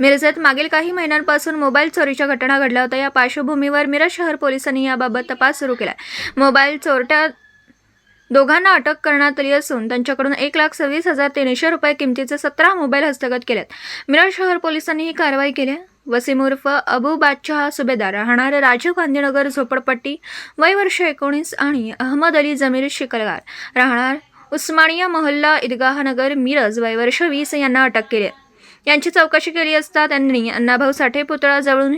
मिरजेत मागील काही महिन्यांपासून मोबाईल चोरीच्या घटना घडल्या होत्या। या पार्श्वभूमीवर मिरज शहर पोलिसांनी याबाबत तपास सुरू केला। मोबाईल चोरट्या दोघांना अटक करण्यात आली असून त्यांच्याकडून 1,26,300 रुपये किमतीचे 17 मोबाईल हस्तगत केलेत। मिरज शहर पोलिसांनी ही कारवाई केली आहे। वसीम उर्फ अबू बादशाह सुभेदार राहणार राजीव गांधीनगर झोपडपट्टी वय वर्ष 19 आणि अहमद अली जमीर शिकलगार राहणार उस्मानिया मोहल्ला ईदगाह नगर मिरज वय वर्ष 20 यांना अटक केली आहे। यांची चौकशी केली असता त्यांनी अण्णाभाऊ साठे पुतळा जवळून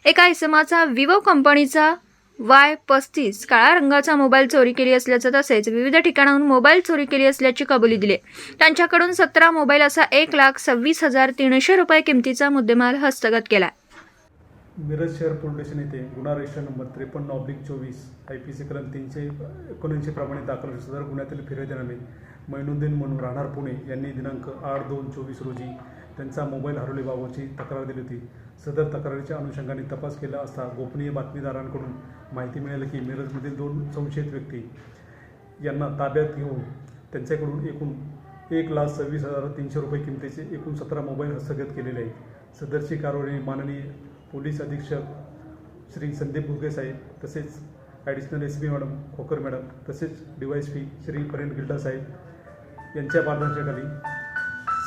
एका इसमाचा विवो कंपनीचा Y35 काळ्या रंगाचा मोबाईल चोरी केली असल्याचं तसेच विविध ठिकाणाहून मोबाईल चोरी केली असल्याची कबुली दिली। त्यांच्याकडून 17 मोबाईल असा 1,26,300 रुपये किमतीचा मुद्देमाल हस्तगत केला। मिरज शहर पोलीस स्टेशन येथे गुन्हा रजिस्टर नंबर 53/24 IPC कलम 379 प्रमाणे दाखल सदर गुन्ह्यातील फिर्यादीनामे मैनुद्दीन म्हणून राहणार पुणे यांनी दिनांक 8/2/24 रोजी त्यांचा मोबाईल हरवल्याबाबतची तक्रार दिली होती। सदर तक्रारीच्या अनुषंगाने तपास केला असता गोपनीय बातमीदारांकडून माहिती मिळाली की मिरजमधील 2 संशयित व्यक्ती यांना ताब्यात घेऊन त्यांच्याकडून एकूण 1,26,300 रुपये किमतीचे एकूण 17 मोबाईल हस्तगत केलेले आहेत। सदरची कारवाई माननीय पोलीस अधीक्षक श्री संदीप भुगे साहेब तसेच ॲडिशनल SP मॅडम खोकर मॅडम तसेच DYSP श्री फरेन गिल्डा साहेब यांच्या मार्गदर्शनाखाली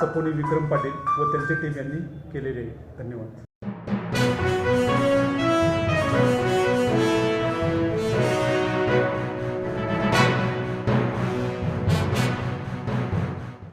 सपोनी विक्रम पाटील व त्यांची टीम यांनी केलेले आहे। धन्यवाद।